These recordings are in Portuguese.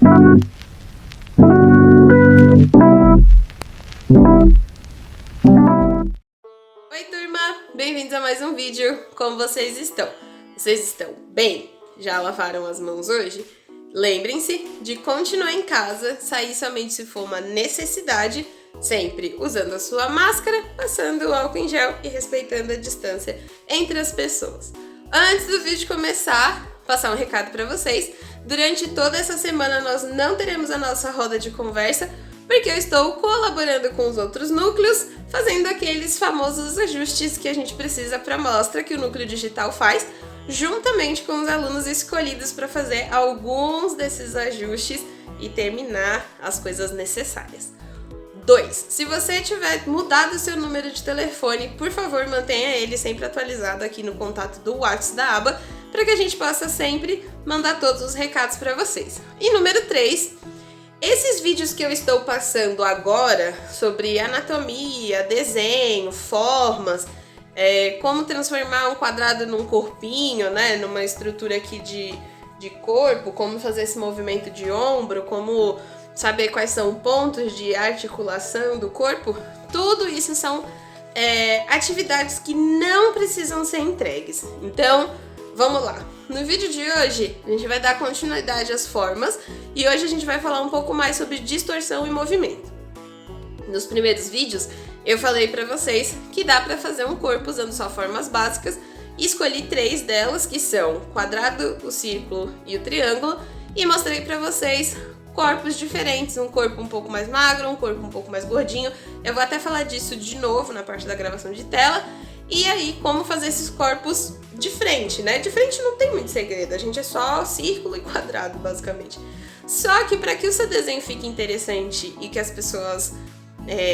Oi turma, bem-vindos a mais um vídeo. Como vocês estão? Vocês estão bem? Já lavaram as mãos hoje? Lembrem-se de continuar em casa, sair somente se for uma necessidade, sempre usando a sua máscara, passando o álcool em gel e respeitando a distância entre as pessoas. Antes do vídeo começar, passar um recado para vocês. Durante toda essa semana nós não teremos a nossa roda de conversa, porque eu estou colaborando com os outros núcleos, fazendo aqueles famosos ajustes que a gente precisa para a amostra que o núcleo digital faz, juntamente com os alunos escolhidos para fazer alguns desses ajustes e terminar as coisas necessárias. 2. Se você tiver mudado o seu número de telefone, por favor, mantenha ele sempre atualizado aqui no contato do WhatsApp da aba, para que a gente possa sempre mandar todos os recados para vocês. E número 3, esses vídeos que eu estou passando agora sobre anatomia, desenho, formas, como transformar um quadrado num corpinho, né, numa estrutura aqui de corpo, como fazer esse movimento de ombro, como saber quais são pontos de articulação do corpo, tudo isso são atividades que não precisam ser entregues. Então, vamos lá. No vídeo de hoje, a gente vai dar continuidade às formas e hoje a gente vai falar um pouco mais sobre distorção e movimento. Nos primeiros vídeos, eu falei pra vocês que dá pra fazer um corpo usando só formas básicas e escolhi 3 delas, que são o quadrado, o círculo e o triângulo, e mostrei pra vocês corpos diferentes, um corpo um pouco mais magro, um corpo um pouco mais gordinho. Eu vou até falar disso de novo na parte da gravação de tela. E aí, como fazer esses corpos de frente, né? De frente não tem muito segredo, a gente é só círculo e quadrado, basicamente. Só que para que o seu desenho fique interessante e que as pessoas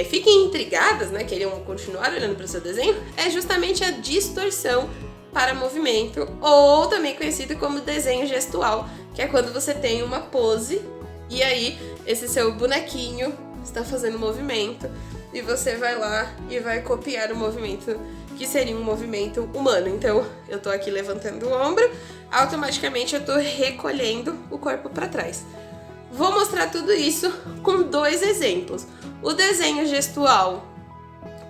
fiquem intrigadas, né? Queiram continuar olhando para o seu desenho, é justamente a distorção para movimento, ou também conhecido como desenho gestual, que é quando você tem uma pose e aí esse seu bonequinho está fazendo movimento e você vai lá e vai copiar o movimento que seria um movimento humano. Então, eu tô aqui levantando o ombro, automaticamente eu tô recolhendo o corpo para trás. Vou mostrar tudo isso com 2 exemplos. O desenho gestual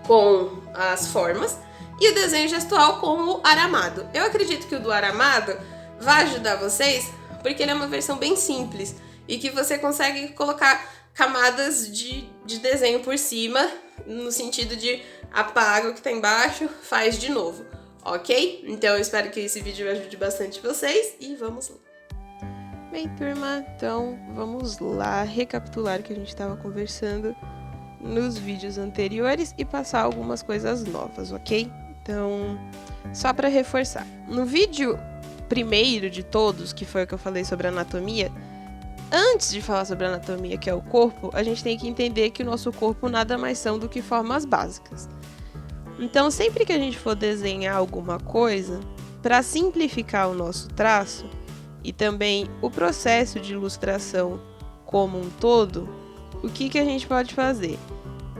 com as formas e o desenho gestual com o aramado. Eu acredito que o do aramado vai ajudar vocês, porque ele é uma versão bem simples e que você consegue colocar camadas de desenho por cima, no sentido de apaga o que tá embaixo, faz de novo, ok? Então eu espero que esse vídeo ajude bastante vocês e vamos lá. Bem, turma, então vamos lá recapitular o que a gente estava conversando nos vídeos anteriores e passar algumas coisas novas, ok? Então, só para reforçar, no vídeo primeiro de todos, que foi o que eu falei sobre anatomia, antes de falar sobre anatomia, que é o corpo, a gente tem que entender que o nosso corpo nada mais são do que formas básicas. Então, sempre que a gente for desenhar alguma coisa, para simplificar o nosso traço e também o processo de ilustração como um todo, o que a gente pode fazer?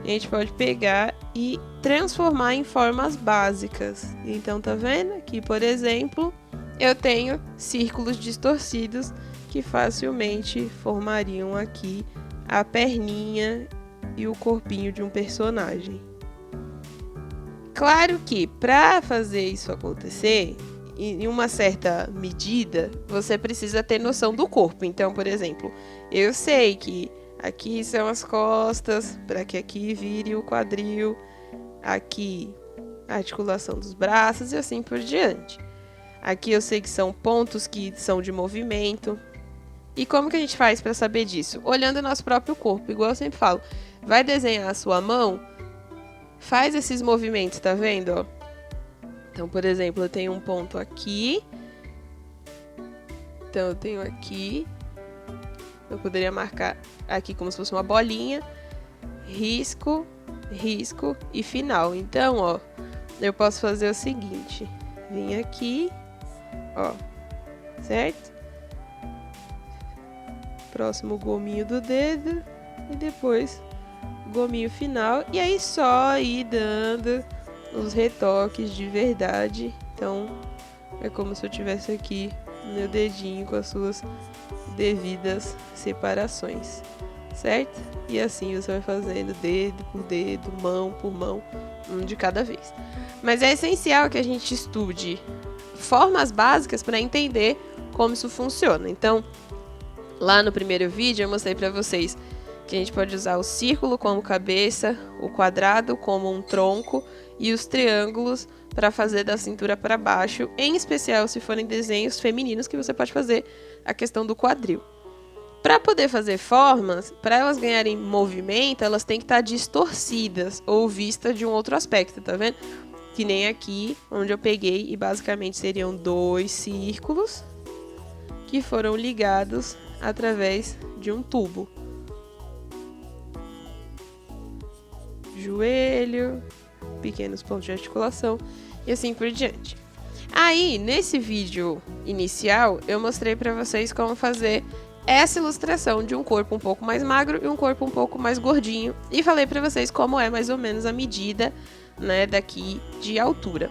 A gente pode pegar e transformar em formas básicas. Então, tá vendo? Aqui, por exemplo, eu tenho círculos distorcidos que facilmente formariam aqui a perninha e o corpinho de um personagem. Claro que para fazer isso acontecer, em uma certa medida, você precisa ter noção do corpo. Então, por exemplo, eu sei que aqui são as costas, para que aqui vire o quadril, aqui a articulação dos braços e assim por diante. Aqui eu sei que são pontos que são de movimento. E como que a gente faz para saber disso? Olhando o nosso próprio corpo, igual eu sempre falo. Vai desenhar a sua mão, faz esses movimentos, tá vendo? Ó? Então, por exemplo, eu tenho um ponto aqui. Então, eu tenho aqui. Eu poderia marcar aqui como se fosse uma bolinha. Risco, risco e final. Então, ó, eu posso fazer o seguinte. Vim aqui, ó, certo? Próximo gominho do dedo e depois gominho final. E aí só ir dando os retoques de verdade. Então é como se eu tivesse aqui no dedinho com as suas devidas separações, certo? E assim você vai fazendo dedo por dedo, mão por mão, um de cada vez. Mas é essencial que a gente estude formas básicas para entender como isso funciona. Então, lá no primeiro vídeo eu mostrei para vocês que a gente pode usar o círculo como cabeça, o quadrado como um tronco e os triângulos para fazer da cintura para baixo, em especial se forem desenhos femininos, que você pode fazer a questão do quadril. Para poder fazer formas, para elas ganharem movimento, elas têm que estar distorcidas ou vistas de um outro aspecto, tá vendo? Que nem aqui, onde eu peguei e basicamente seriam 2 círculos que foram ligados através de um tubo. Joelho, pequenos pontos de articulação e assim por diante. Aí, nesse vídeo inicial, eu mostrei para vocês como fazer essa ilustração de um corpo um pouco mais magro e um corpo um pouco mais gordinho. E falei para vocês como é mais ou menos a medida, né, daqui de altura.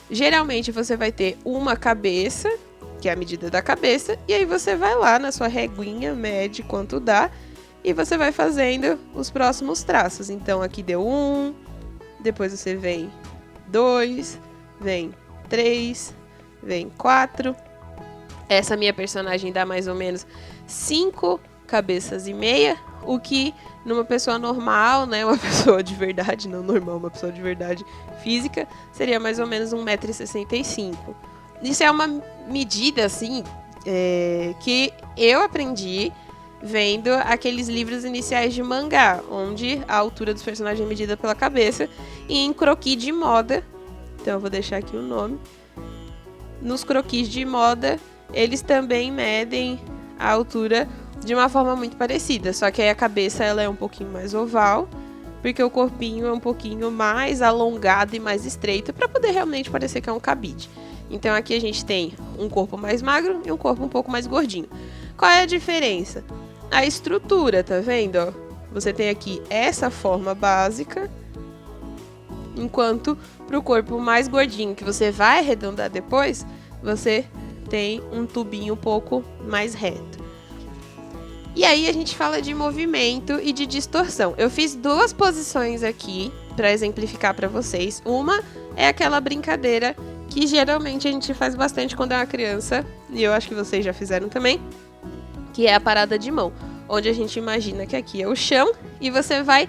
Geralmente você vai ter uma cabeça, que é a medida da cabeça, e aí você vai lá na sua reguinha, mede quanto dá, e você vai fazendo os próximos traços. Então aqui deu 1, depois você vem 2, vem 3, vem 4. Essa minha personagem dá mais ou menos 5 cabeças e meia, o que numa pessoa normal, né, uma pessoa de verdade, não normal, uma pessoa de verdade física, seria mais ou menos 1,65 m. Isso é uma medida, assim, que eu aprendi vendo aqueles livros iniciais de mangá, onde a altura dos personagens é medida pela cabeça, e em croquis de moda, então eu vou deixar aqui o nome, nos croquis de moda, eles também medem a altura de uma forma muito parecida, só que aí a cabeça ela é um pouquinho mais oval, porque o corpinho é um pouquinho mais alongado e mais estreito, para poder realmente parecer que é um cabide. Então aqui a gente tem um corpo mais magro e um corpo um pouco mais gordinho. Qual é a diferença? A estrutura, tá vendo? Ó? Você tem aqui essa forma básica, enquanto para o corpo mais gordinho, que você vai arredondar depois, você tem um tubinho um pouco mais reto. E aí a gente fala de movimento e de distorção. Eu fiz 2 posições aqui para exemplificar para vocês. Uma é aquela brincadeira que geralmente a gente faz bastante quando é uma criança, e eu acho que vocês já fizeram também, que é a parada de mão, onde a gente imagina que aqui é o chão e você vai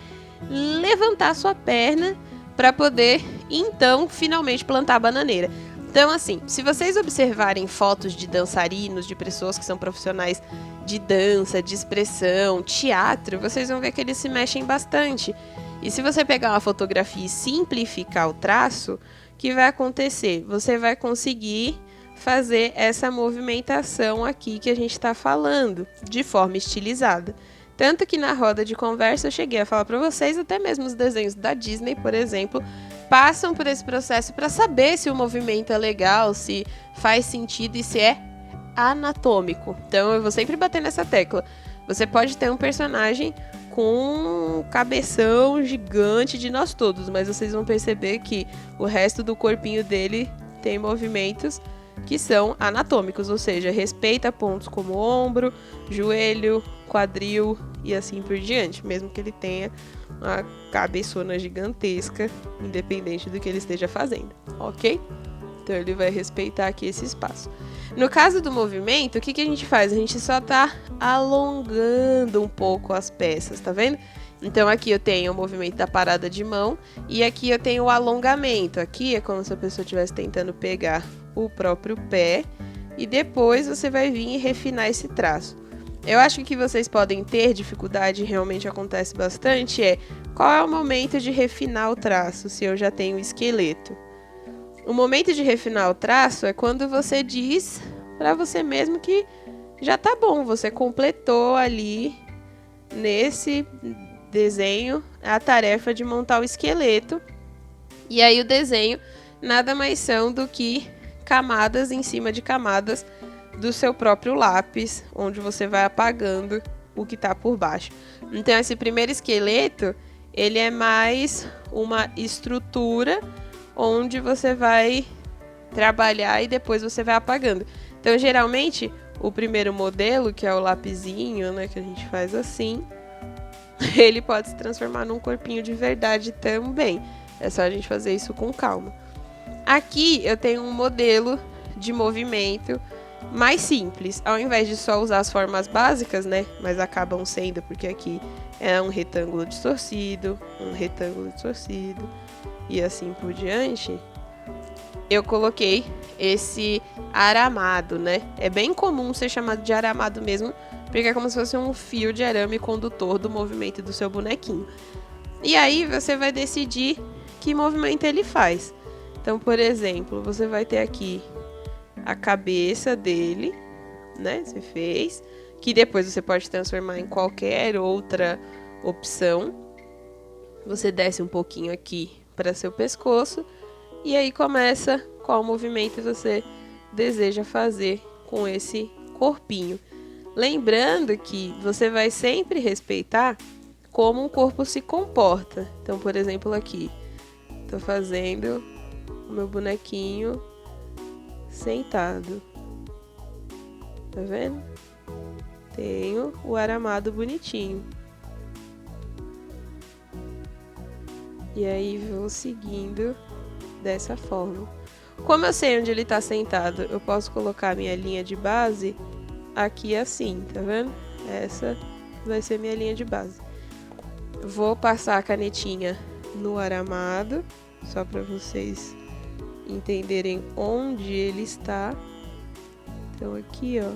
levantar a sua perna para poder, então, finalmente plantar a bananeira. Então, assim, se vocês observarem fotos de dançarinos, de pessoas que são profissionais de dança, de expressão, teatro, vocês vão ver que eles se mexem bastante. E se você pegar uma fotografia e simplificar o traço, o que vai acontecer? Você vai conseguir fazer essa movimentação aqui que a gente está falando, de forma estilizada. Tanto que na roda de conversa eu cheguei a falar para vocês, até mesmo os desenhos da Disney, por exemplo, passam por esse processo para saber se o movimento é legal, se faz sentido e se é anatômico. Então eu vou sempre bater nessa tecla. Você pode ter um personagem com um cabeção gigante de nós todos, mas vocês vão perceber que o resto do corpinho dele tem movimentos que são anatômicos, ou seja, respeita pontos como ombro, joelho, quadril e assim por diante, mesmo que ele tenha uma cabeçona gigantesca, independente do que ele esteja fazendo, ok? Então ele vai respeitar aqui esse espaço. No caso do movimento, o que a gente faz? A gente só tá alongando um pouco as peças, tá vendo? Então aqui eu tenho o movimento da parada de mão e aqui eu tenho o alongamento. Aqui é como se a pessoa estivesse tentando pegar o próprio pé e depois você vai vir e refinar esse traço. Eu acho que vocês podem ter dificuldade, realmente acontece bastante, qual é o momento de refinar o traço, se eu já tenho o esqueleto. O momento de refinar o traço é quando você diz para você mesmo que já tá bom, você completou ali nesse desenho a tarefa de montar o esqueleto. E aí o desenho nada mais são do que camadas em cima de camadas do seu próprio lápis, onde você vai apagando o que está por baixo. Então esse primeiro esqueleto, ele é mais uma estrutura onde você vai trabalhar e depois você vai apagando. Então, geralmente, o primeiro modelo, que é o lapisinho, né, que a gente faz assim, ele pode se transformar num corpinho de verdade também. É só a gente fazer isso com calma. Aqui eu tenho um modelo de movimento mais simples. Ao invés de só usar as formas básicas, né, mas acabam sendo, porque aqui é um retângulo distorcido, e assim por diante, eu coloquei esse aramado, né? É bem comum ser chamado de aramado mesmo, porque é como se fosse um fio de arame condutor do movimento do seu bonequinho. E aí você vai decidir que movimento ele faz. Então, por exemplo, você vai ter aqui a cabeça dele, né? Você fez, que depois você pode transformar em qualquer outra opção. Você desce um pouquinho aqui para seu pescoço e aí começa qual movimento você deseja fazer com esse corpinho. Lembrando que você vai sempre respeitar como um corpo se comporta. Então, por exemplo, aqui, tô fazendo o meu bonequinho sentado. Tá vendo? Tenho o aramado bonitinho. E aí vou seguindo dessa forma. Como eu sei onde ele tá sentado, eu posso colocar minha linha de base aqui assim, tá vendo? Essa vai ser minha linha de base. Vou passar a canetinha no aramado, só para vocês entenderem onde ele está. Então aqui, ó,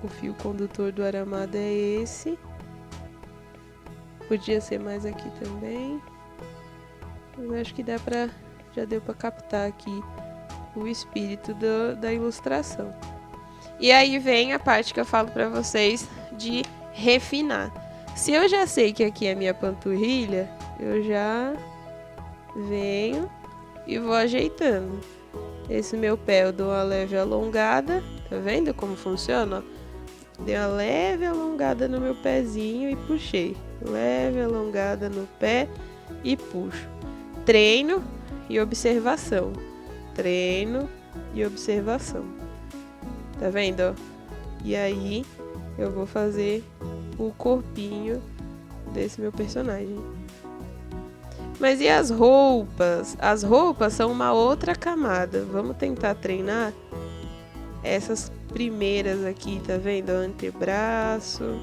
o fio condutor do aramado é esse. Podia ser mais aqui também. Eu acho que já deu para captar aqui o espírito da ilustração. E aí vem a parte que eu falo para vocês de refinar. Se eu já sei que aqui é minha panturrilha, eu já venho e vou ajeitando. Esse meu pé eu dou uma leve alongada, tá vendo como funciona? Dei uma leve alongada no meu pezinho e puxei. Leve alongada no pé e puxo. Treino e observação. Treino e observação. Tá vendo? E aí eu vou fazer o corpinho desse meu personagem. Mas e as roupas? As roupas são uma outra camada. Vamos tentar treinar essas primeiras aqui, tá vendo? Antebraço.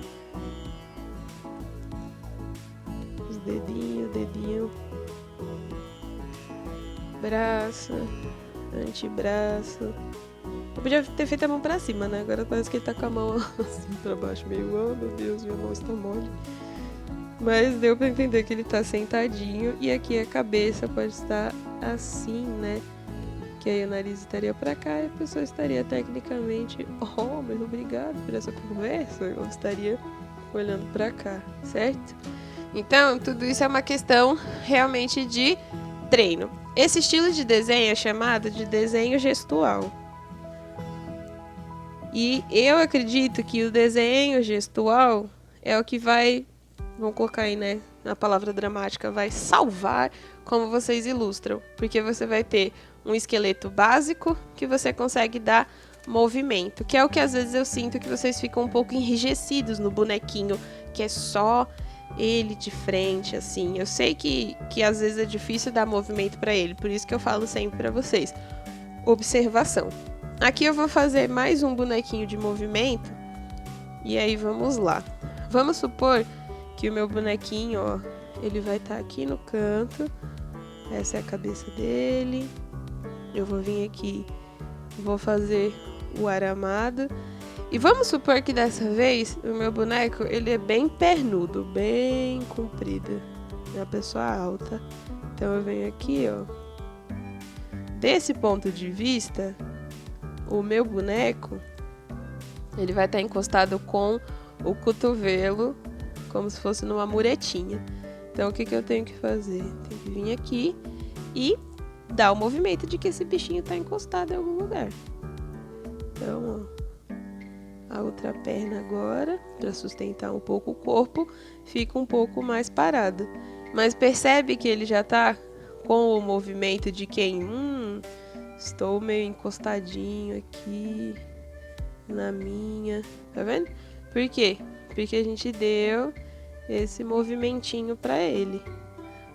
Os dedinho. Braço, antebraço. Eu podia ter feito a mão pra cima, né? Agora parece que ele tá com a mão assim pra baixo, meio, oh meu Deus, minha mão está mole. Mas deu pra entender que ele tá sentadinho. E aqui a cabeça pode estar assim, né? Que aí o nariz estaria pra cá e a pessoa estaria tecnicamente, oh, mas obrigado por essa conversa. Eu estaria olhando pra cá, certo? Então, tudo isso é uma questão realmente de treino. Esse estilo de desenho é chamado de desenho gestual. E eu acredito que o desenho gestual é o que vai, vamos colocar aí, né, na palavra dramática, vai salvar como vocês ilustram. Porque você vai ter um esqueleto básico que você consegue dar movimento, que é o que às vezes eu sinto que vocês ficam um pouco enrijecidos no bonequinho, que é só ele de frente, assim. Eu sei que às vezes é difícil dar movimento para ele, por isso que eu falo sempre para vocês. Observação. Aqui eu vou fazer mais um bonequinho de movimento, e aí vamos lá. Vamos supor que o meu bonequinho, ó, ele vai estar aqui no canto, essa é a cabeça dele. Eu vou vir aqui, vou fazer o aramado. E vamos supor que dessa vez o meu boneco ele é bem pernudo, bem comprido. É uma pessoa alta. Então eu venho aqui, ó. Desse ponto de vista, o meu boneco ele vai estar encostado com o cotovelo, como se fosse numa muretinha. Então o que eu tenho que fazer? Tenho que vir aqui e dar o movimento de que esse bichinho está encostado em algum lugar. Então, ó. A outra perna agora, para sustentar um pouco o corpo, fica um pouco mais parada. Mas percebe que ele já tá com o movimento de quem Estou meio encostadinho aqui na minha, tá vendo? Por quê? Porque a gente deu esse movimentinho para ele.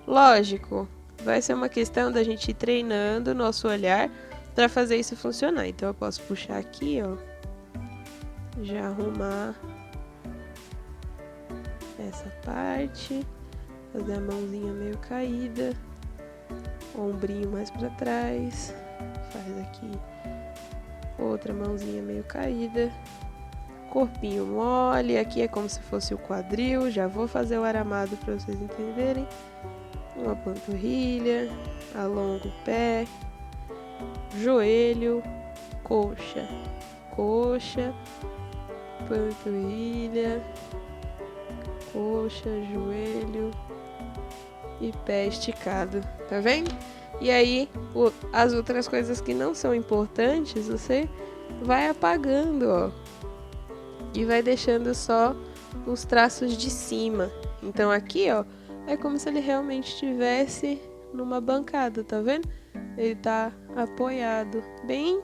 Lógico, vai ser uma questão da gente ir treinando o nosso olhar para fazer isso funcionar. Então eu posso puxar aqui, ó, já arrumar essa parte, fazer a mãozinha meio caída, ombrinho mais para trás, faz aqui outra mãozinha meio caída, corpinho mole, aqui é como se fosse o quadril, já vou fazer o aramado para vocês entenderem, uma panturrilha, alongo o pé, joelho, coxa, coxa, panturrilha, coxa, joelho e pé esticado, tá vendo? E aí, as outras coisas que não são importantes, você vai apagando, ó. E vai deixando só os traços de cima. Então aqui, ó, é como se ele realmente estivesse numa bancada, tá vendo? Ele tá apoiado, bem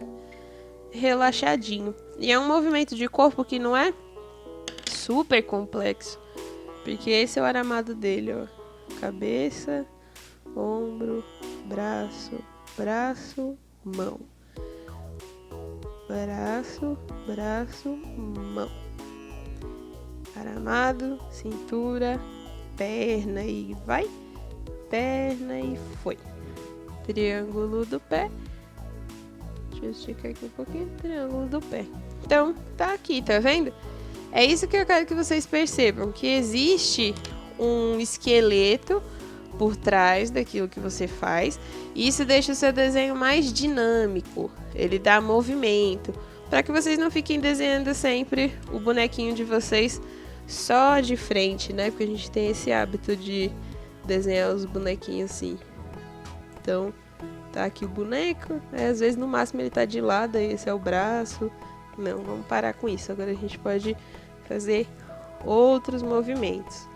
relaxadinho. E é um movimento de corpo que não é super complexo, porque esse é o aramado dele, ó. Cabeça, ombro, braço, braço, mão. Braço, braço, mão. Aramado, cintura, perna e vai. Perna e foi. Triângulo do pé. Deixa eu esticar aqui um pouquinho. Triângulo do pé. Então, tá aqui, tá vendo? É isso que eu quero que vocês percebam, que existe um esqueleto por trás daquilo que você faz, e isso deixa o seu desenho mais dinâmico, ele dá movimento, para que vocês não fiquem desenhando sempre o bonequinho de vocês só de frente, né? Porque a gente tem esse hábito de desenhar os bonequinhos assim. Então, tá aqui o boneco, às vezes no máximo ele tá de lado, aí esse é o braço. Não, vamos parar com isso, agora a gente pode fazer outros movimentos.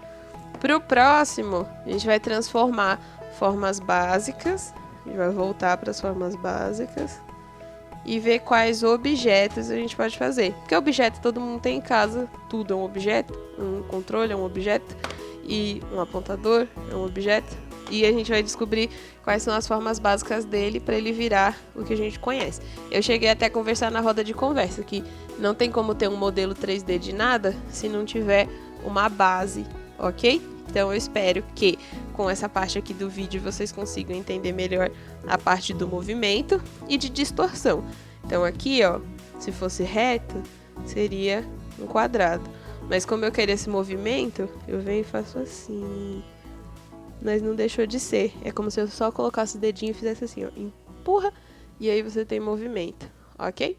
Para o próximo, a gente vai transformar formas básicas, a gente vai voltar para as formas básicas e ver quais objetos a gente pode fazer. Porque objeto todo mundo tem em casa, tudo é um objeto, um controle é um objeto e um apontador é um objeto. E a gente vai descobrir quais são as formas básicas dele para ele virar o que a gente conhece. Eu cheguei até a conversar na roda de conversa que não tem como ter um modelo 3D de nada se não tiver uma base, ok? Então eu espero que com essa parte aqui do vídeo vocês consigam entender melhor a parte do movimento e de distorção. Então aqui, ó, se fosse reto, seria um quadrado. Mas como eu quero esse movimento, eu venho e faço assim. Mas não deixou de ser. É como se eu só colocasse o dedinho e fizesse assim, ó, empurra, e aí você tem movimento, ok?